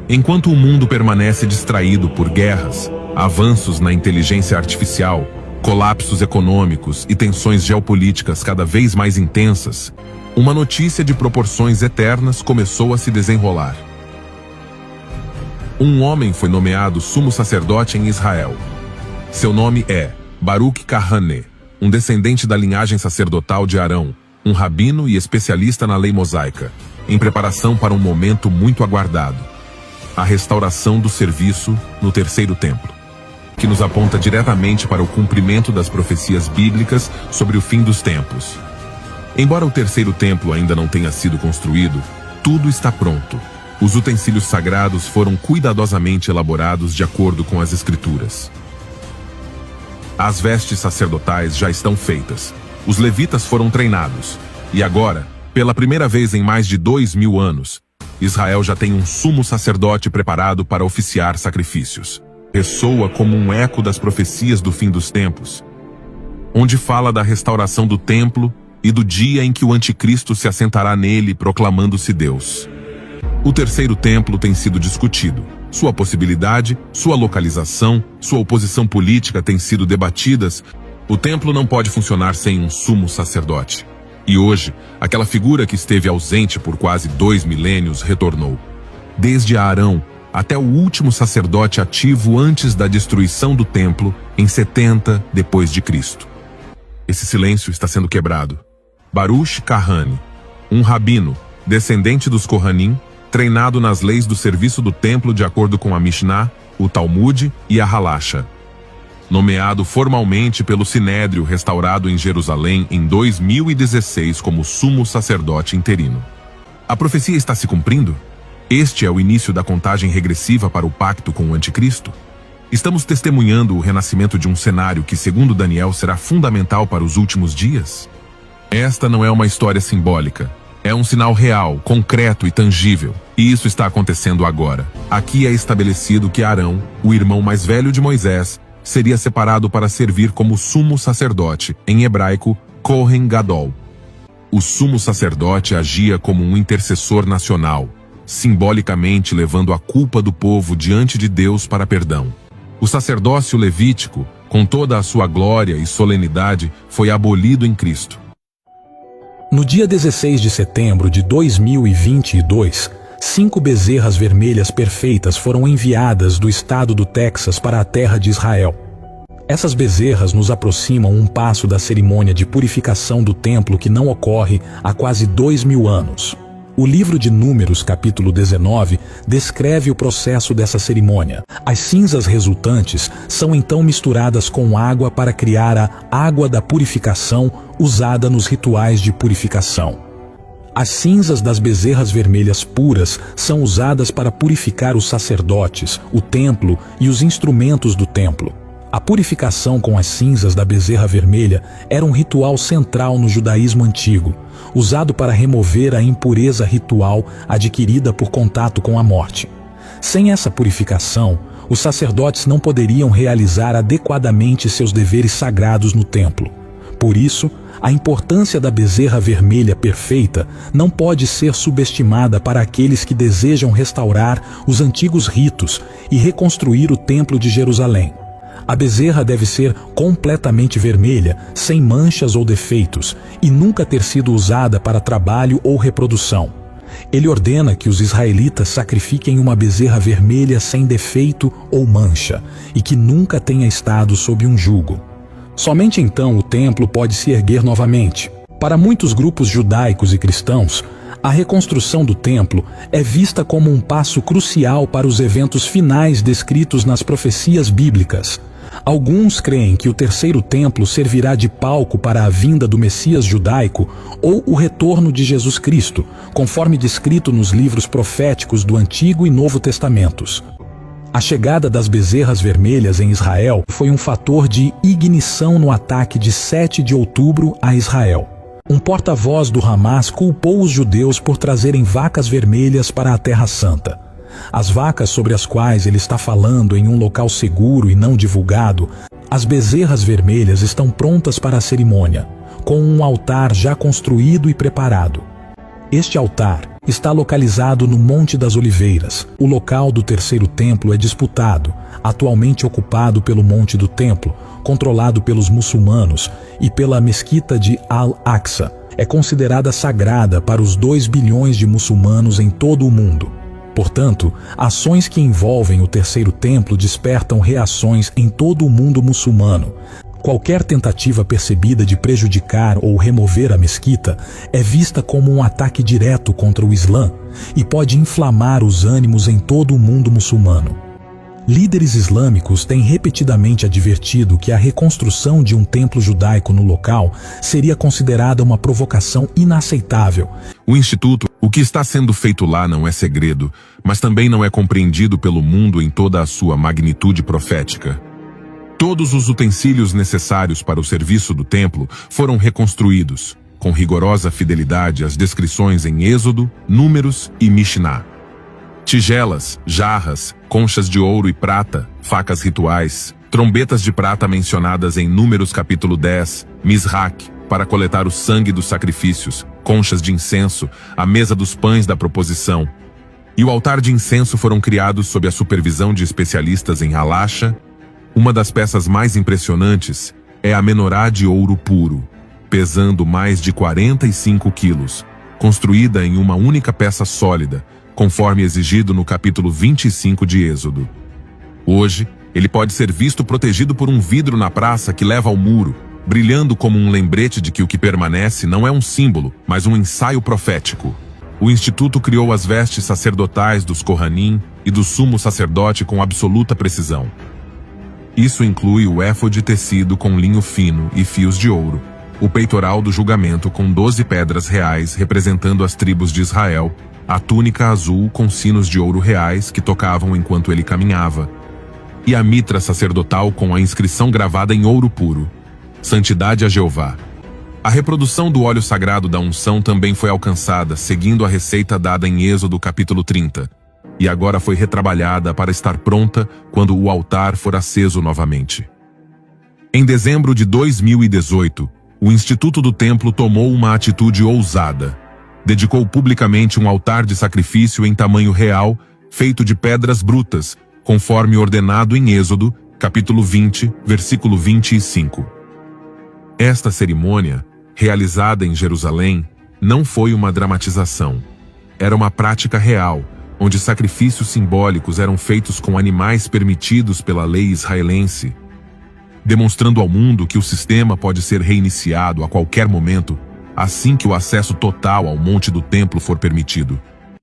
Enquanto o mundo permanece distraído por guerras, avanços na inteligência artificial, colapsos econômicos e tensões geopolíticas cada vez mais intensas, uma notícia de proporções eternas começou a se desenrolar. Um homem foi nomeado sumo sacerdote em Israel. Seu nome é Baruch Kahane, um descendente da linhagem sacerdotal de Arão, um rabino e especialista na lei mosaica, em preparação para um momento muito aguardado: a restauração do serviço no terceiro templo, que nos aponta diretamente para o cumprimento das profecias bíblicas sobre o fim dos tempos. Embora o terceiro templo ainda não tenha sido construído, tudo está pronto. Os utensílios sagrados foram cuidadosamente elaborados de acordo com as Escrituras. As vestes sacerdotais já estão feitas. Os levitas foram treinados. E agora, pela primeira vez em mais de 2000 anos, Israel já tem um sumo sacerdote preparado para oficiar sacrifícios. Ressoa como um eco das profecias do fim dos tempos, onde fala da restauração do templo e do dia em que o anticristo se assentará nele proclamando-se Deus. O terceiro templo tem sido discutido. Sua possibilidade, sua localização, sua oposição política têm sido debatidas. O templo não pode funcionar sem um sumo sacerdote. E hoje, aquela figura que esteve ausente por quase 2 milênios retornou. Desde Arão até o último sacerdote ativo antes da destruição do templo, em 70 depois de Cristo. Esse silêncio está sendo quebrado. Baruch Kahane, um rabino, descendente dos Kohanim, treinado nas leis do serviço do templo de acordo com a Mishnah, o Talmud e a Halacha. Nomeado formalmente pelo Sinédrio restaurado em Jerusalém em 2016 como sumo sacerdote interino. A profecia está se cumprindo? Este é o início da contagem regressiva para o pacto com o anticristo? Estamos testemunhando o renascimento de um cenário que, segundo Daniel, será fundamental para os últimos dias? Esta não é uma história simbólica. É um sinal real, concreto e tangível. E isso está acontecendo agora. Aqui é estabelecido que Arão, o irmão mais velho de Moisés, seria separado para servir como sumo sacerdote, em hebraico, Kohen Gadol. O sumo sacerdote agia como um intercessor nacional, simbolicamente levando a culpa do povo diante de Deus para perdão. O sacerdócio levítico, com toda a sua glória e solenidade, foi abolido em Cristo. No dia 16 de setembro de 2022, 5 bezerras vermelhas perfeitas foram enviadas do estado do Texas para a terra de Israel. Essas bezerras nos aproximam um passo da cerimônia de purificação do templo que não ocorre há quase 2000 anos. O livro de Números, capítulo 19, descreve o processo dessa cerimônia. As cinzas resultantes são então misturadas com água para criar a água da purificação usada nos rituais de purificação. As cinzas das bezerras vermelhas puras são usadas para purificar os sacerdotes, o templo e os instrumentos do templo. A purificação com as cinzas da bezerra vermelha era um ritual central no judaísmo antigo, usado para remover a impureza ritual adquirida por contato com a morte. Sem essa purificação, os sacerdotes não poderiam realizar adequadamente seus deveres sagrados no templo. Por isso, a importância da bezerra vermelha perfeita não pode ser subestimada para aqueles que desejam restaurar os antigos ritos e reconstruir o Templo de Jerusalém. A bezerra deve ser completamente vermelha, sem manchas ou defeitos, e nunca ter sido usada para trabalho ou reprodução. Ele ordena que os israelitas sacrifiquem uma bezerra vermelha sem defeito ou mancha, e que nunca tenha estado sob um jugo. Somente então o templo pode se erguer novamente. Para muitos grupos judaicos e cristãos, a reconstrução do templo é vista como um passo crucial para os eventos finais descritos nas profecias bíblicas. Alguns creem que o terceiro templo servirá de palco para a vinda do Messias judaico ou o retorno de Jesus Cristo, conforme descrito nos livros proféticos do Antigo e Novo Testamentos. A chegada das bezerras vermelhas em Israel foi um fator de ignição no ataque de 7 de outubro a Israel. Um porta-voz do Hamas culpou os judeus por trazerem vacas vermelhas para a Terra Santa. As vacas sobre as quais ele está falando em um local seguro e não divulgado, as bezerras vermelhas estão prontas para a cerimônia, com um altar já construído e preparado. Este altar está localizado no Monte das Oliveiras. O local do terceiro templo é disputado, atualmente ocupado pelo Monte do Templo, controlado pelos muçulmanos, e pela Mesquita de Al-Aqsa. É considerada sagrada para os 2 bilhões de muçulmanos em todo o mundo. Portanto, ações que envolvem o terceiro templo despertam reações em todo o mundo muçulmano. Qualquer tentativa percebida de prejudicar ou remover a mesquita é vista como um ataque direto contra o Islã e pode inflamar os ânimos em todo o mundo muçulmano. Líderes islâmicos têm repetidamente advertido que a reconstrução de um templo judaico no local seria considerada uma provocação inaceitável. O Instituto, o que está sendo feito lá não é segredo, mas também não é compreendido pelo mundo em toda a sua magnitude profética. Todos os utensílios necessários para o serviço do templo foram reconstruídos, com rigorosa fidelidade às descrições em Êxodo, Números e Mishnah. Tigelas, jarras, conchas de ouro e prata, facas rituais, trombetas de prata mencionadas em Números capítulo 10, Misrach, para coletar o sangue dos sacrifícios, conchas de incenso, a mesa dos pães da proposição, e o altar de incenso foram criados sob a supervisão de especialistas em halacha. Uma das peças mais impressionantes é a menorá de ouro puro, pesando mais de 45 quilos, construída em uma única peça sólida, conforme exigido no capítulo 25 de Êxodo. Hoje, ele pode ser visto protegido por um vidro na praça que leva ao muro, brilhando como um lembrete de que o que permanece não é um símbolo, mas um ensaio profético. O Instituto criou as vestes sacerdotais dos Kohanim e do sumo sacerdote com absoluta precisão. Isso inclui o éfode tecido com linho fino e fios de ouro, o peitoral do julgamento com 12 pedras reais representando as tribos de Israel, a túnica azul com sinos de ouro reais que tocavam enquanto ele caminhava, e a mitra sacerdotal com a inscrição gravada em ouro puro: Santidade a Jeová. A reprodução do óleo sagrado da unção também foi alcançada, seguindo a receita dada em Êxodo capítulo 30. E agora foi retrabalhada para estar pronta quando o altar for aceso novamente. Em dezembro de 2018, o Instituto do Templo tomou uma atitude ousada. Dedicou publicamente um altar de sacrifício em tamanho real, feito de pedras brutas, conforme ordenado em Êxodo, capítulo 20, versículo 25. Esta cerimônia, realizada em Jerusalém, não foi uma dramatização. Era uma prática real, onde sacrifícios simbólicos eram feitos com animais permitidos pela lei israelense, demonstrando ao mundo que o sistema pode ser reiniciado a qualquer momento, assim que o acesso total ao Monte do Templo for permitido.